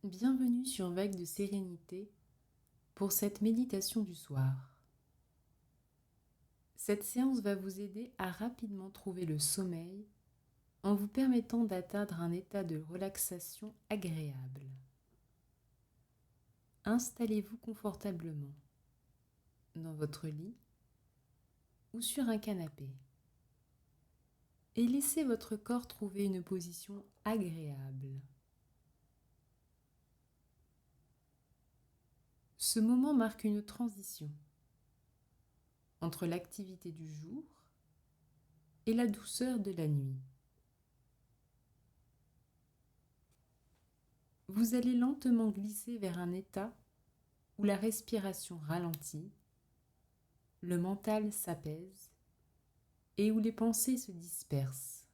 Bienvenue sur Vague de sérénité pour cette méditation du soir. Cette séance va vous aider à rapidement trouver le sommeil en vous permettant d'atteindre un état de relaxation agréable. Installez-vous confortablement dans votre lit ou sur un canapé et laissez votre corps trouver une position agréable. Ce moment marque une transition entre l'activité du jour et la douceur de la nuit. Vous allez lentement glisser vers un état où la respiration ralentit, le mental s'apaise et où les pensées se dispersent.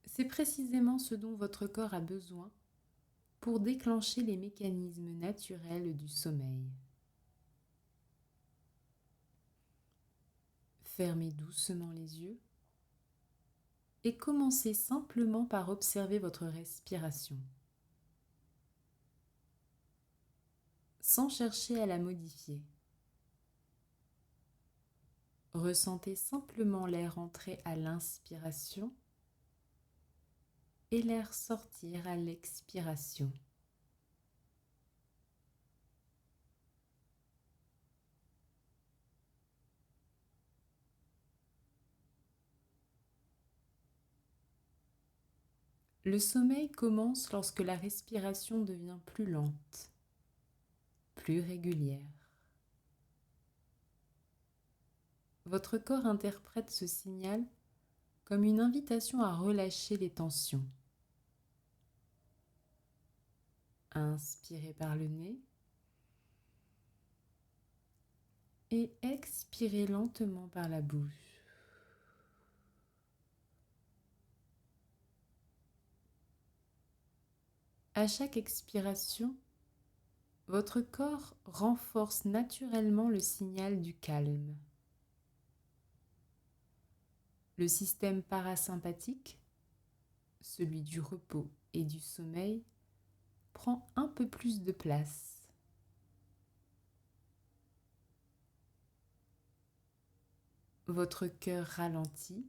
C'est précisément ce dont votre corps a besoin pour déclencher les mécanismes naturels du sommeil. Fermez doucement les yeux et commencez simplement par observer votre respiration, sans chercher à la modifier. Ressentez simplement l'air entrer à l'inspiration et l'air sortir à l'expiration. Le sommeil commence lorsque la respiration devient plus lente, plus régulière. Votre corps interprète ce signal comme une invitation à relâcher les tensions. Inspirez par le nez et expirez lentement par la bouche. À chaque expiration, votre corps renforce naturellement le signal du calme. Le système parasympathique, celui du repos et du sommeil, prend un peu plus de place. Votre cœur ralentit,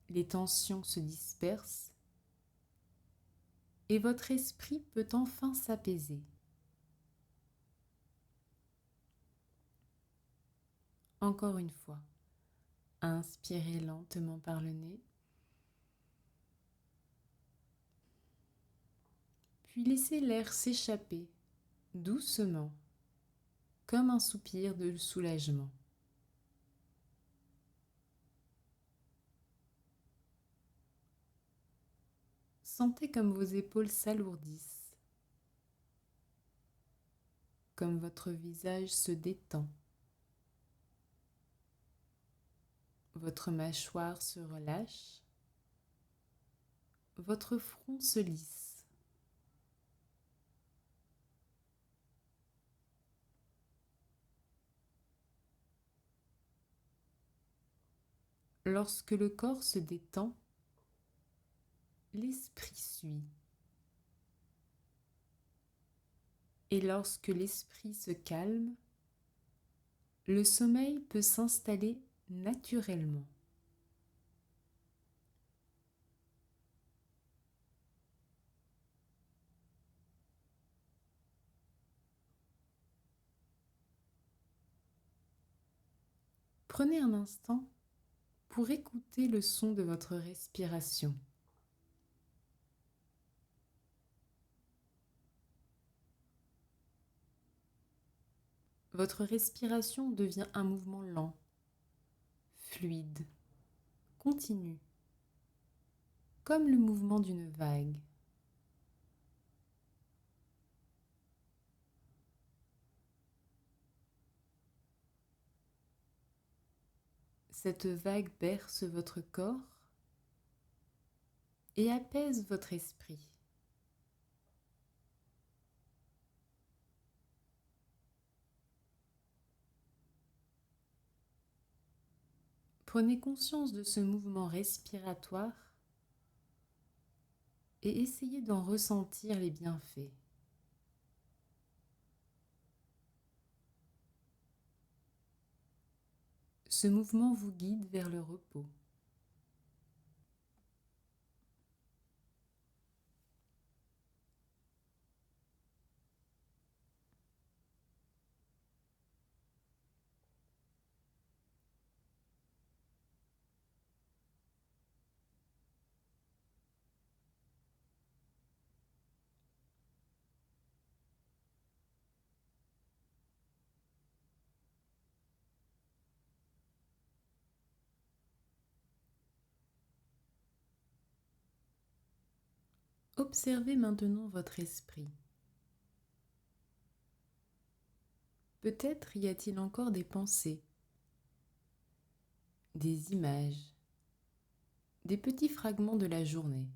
les tensions se dispersent et votre esprit peut enfin s'apaiser. Encore une fois, inspirez lentement par le nez, puis laissez l'air s'échapper doucement, comme un soupir de soulagement. Sentez comme vos épaules s'alourdissent, comme votre visage se détend. Votre mâchoire se relâche, votre front se lisse. Lorsque le corps se détend, l'esprit suit. Et lorsque l'esprit se calme, le sommeil peut s'installer naturellement. Prenez un instant pour écouter le son de votre respiration. Votre respiration devient un mouvement lent, fluide, continu, comme le mouvement d'une vague. Cette vague berce votre corps et apaise votre esprit. Prenez conscience de ce mouvement respiratoire et essayez d'en ressentir les bienfaits. Ce mouvement vous guide vers le repos. Observez maintenant votre esprit. Peut-être y a-t-il encore des pensées, des images, des petits fragments de la journée.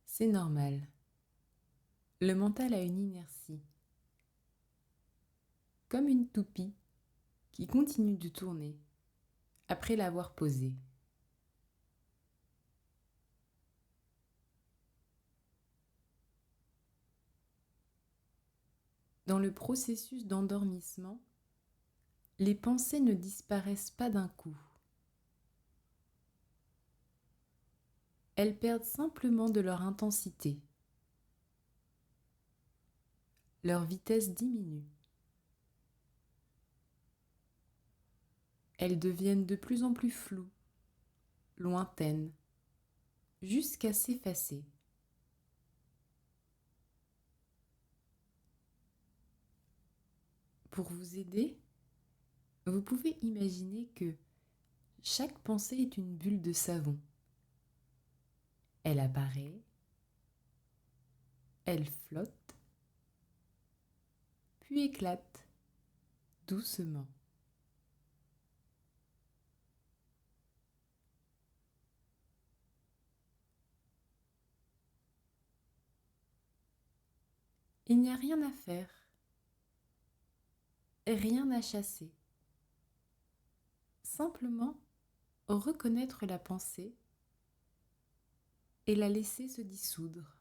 C'est normal. Le mental a une inertie, comme une toupie qui continue de tourner après l'avoir posée. Dans le processus d'endormissement, les pensées ne disparaissent pas d'un coup. Elles perdent simplement de leur intensité. Leur vitesse diminue. Elles deviennent de plus en plus floues, lointaines, jusqu'à s'effacer. Pour vous aider, vous pouvez imaginer que chaque pensée est une bulle de savon. Elle apparaît, elle flotte, puis éclate doucement. Il n'y a rien à faire, rien à chasser. Simplement reconnaître la pensée et la laisser se dissoudre.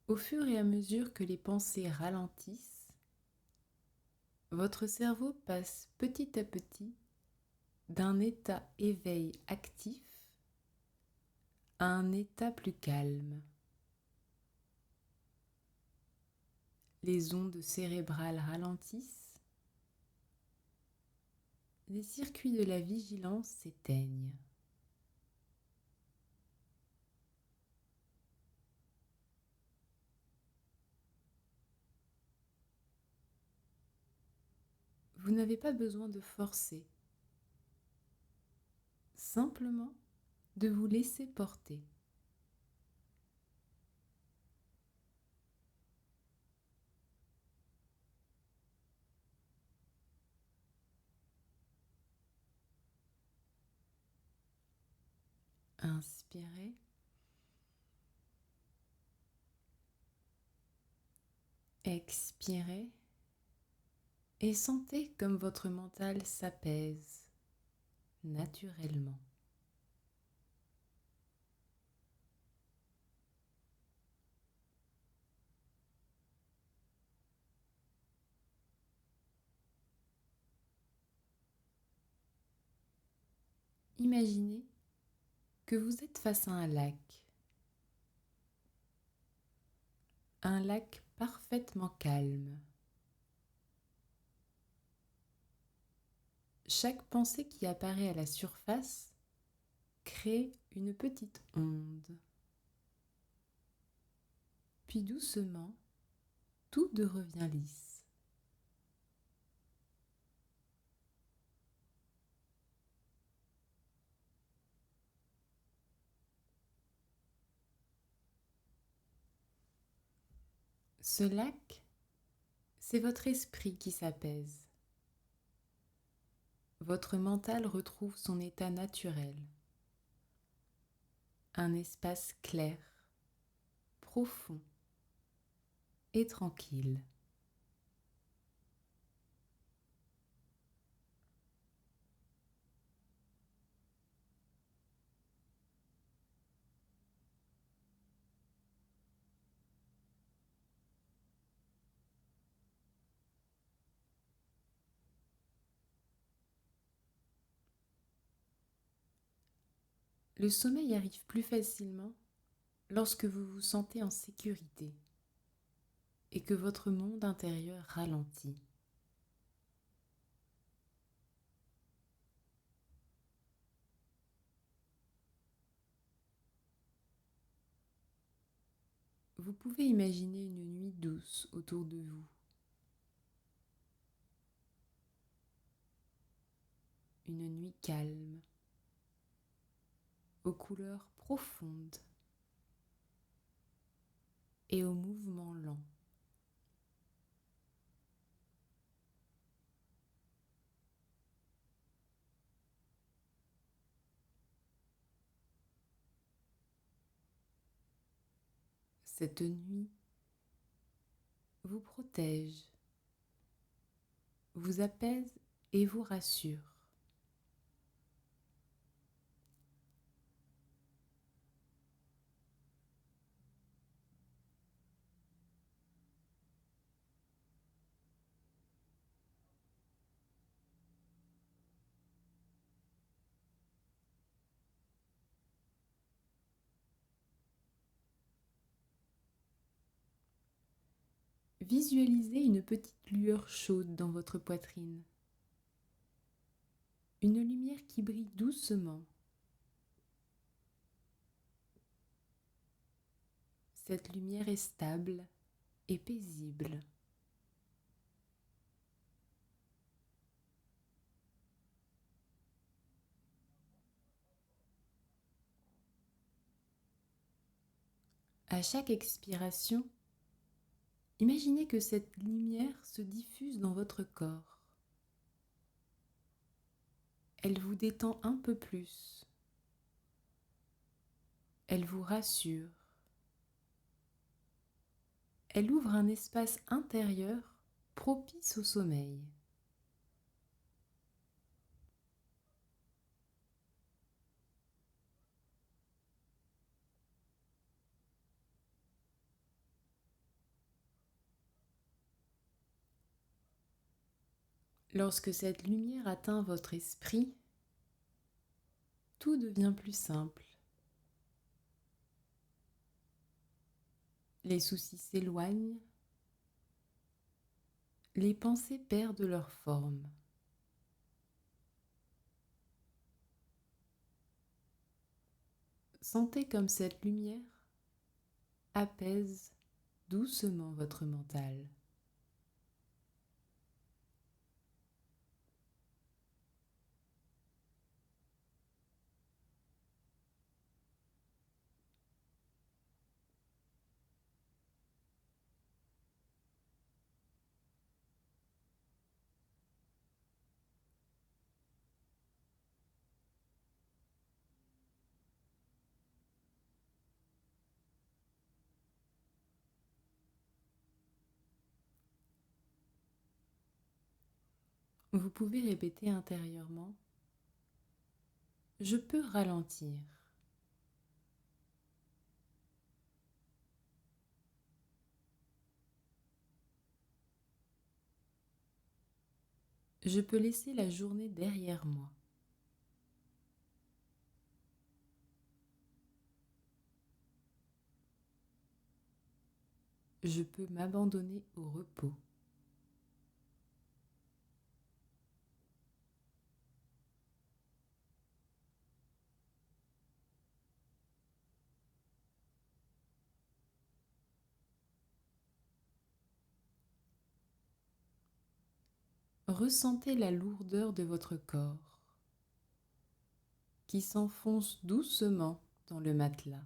Au fur et à mesure que les pensées ralentissent, votre cerveau passe petit à petit d'un état éveil actif à un état plus calme. Les ondes cérébrales ralentissent, les circuits de la vigilance s'éteignent. Vous n'avez pas besoin de forcer, simplement de vous laisser porter. Inspirez. Expirez et sentez comme votre mental s'apaise naturellement. Imaginez que vous êtes face à un lac parfaitement calme. Chaque pensée qui apparaît à la surface crée une petite onde. Puis doucement, tout redevient lisse. Ce lac, c'est votre esprit qui s'apaise. votre mental retrouve son état naturel, un espace clair, profond et tranquille. Le sommeil arrive plus facilement lorsque vous vous sentez en sécurité et que votre monde intérieur ralentit. Vous pouvez imaginer une nuit douce autour de vous, une nuit calme, aux couleurs profondes et aux mouvements lents. Cette nuit vous protège, vous apaise et vous rassure. Visualisez une petite lueur chaude dans votre poitrine, une lumière qui brille doucement. Cette lumière est stable et paisible. À chaque expiration, imaginez que cette lumière se diffuse dans votre corps. Elle vous détend un peu plus. Elle vous rassure. Elle ouvre un espace intérieur propice au sommeil. Lorsque cette lumière atteint votre esprit, tout devient plus simple. Les soucis s'éloignent, les pensées perdent leur forme. Sentez comme cette lumière apaise doucement votre mental. Vous pouvez répéter intérieurement « Je peux ralentir ». Je peux laisser la journée derrière moi. Je peux m'abandonner au repos. Ressentez la lourdeur de votre corps qui s'enfonce doucement dans le matelas.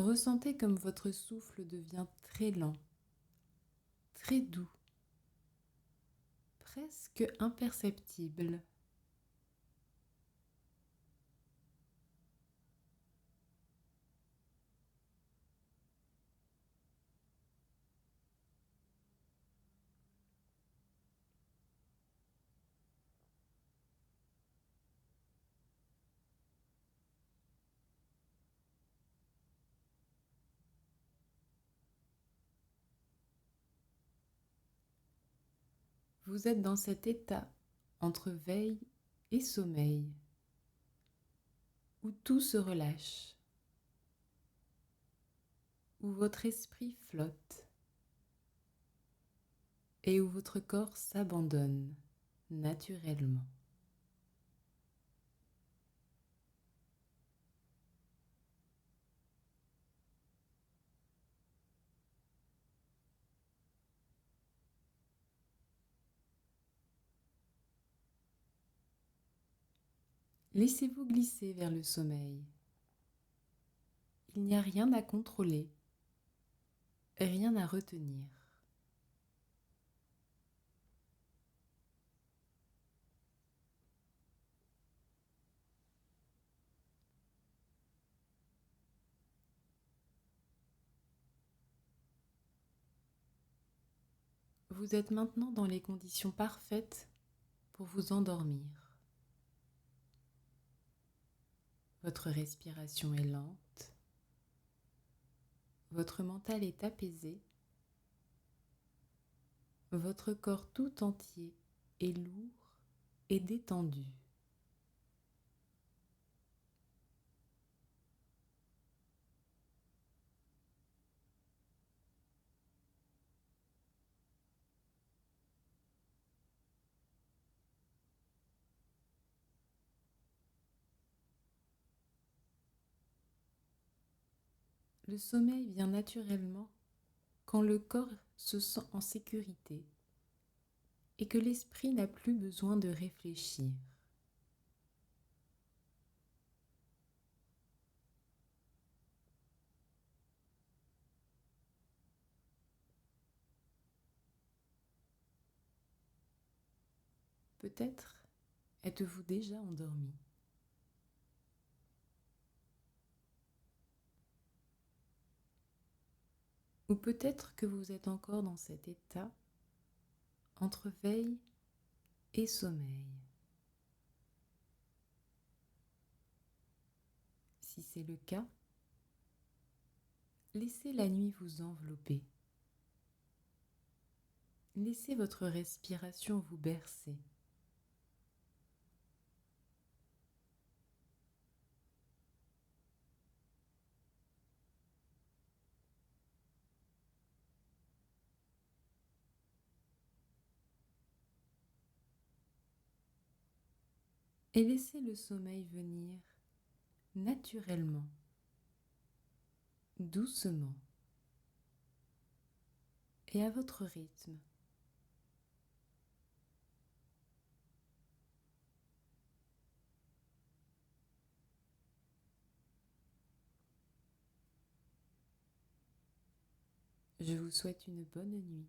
Ressentez comme votre souffle devient très lent, très doux, presque imperceptible. Vous êtes dans cet état entre veille et sommeil, où tout se relâche, où votre esprit flotte et où votre corps s'abandonne naturellement. Laissez-vous glisser vers le sommeil. Il n'y a rien à contrôler, rien à retenir. Vous êtes maintenant dans les conditions parfaites pour vous endormir. Votre respiration est lente, votre mental est apaisé, votre corps tout entier est lourd et détendu. Le sommeil vient naturellement quand le corps se sent en sécurité et que l'esprit n'a plus besoin de réfléchir. Peut-être êtes-vous déjà endormi. Ou peut-être que vous êtes encore dans cet état entre veille et sommeil. Si c'est le cas, laissez la nuit vous envelopper. Laissez votre respiration vous bercer. Et laissez le sommeil venir naturellement, doucement et à votre rythme. Je vous souhaite une bonne nuit.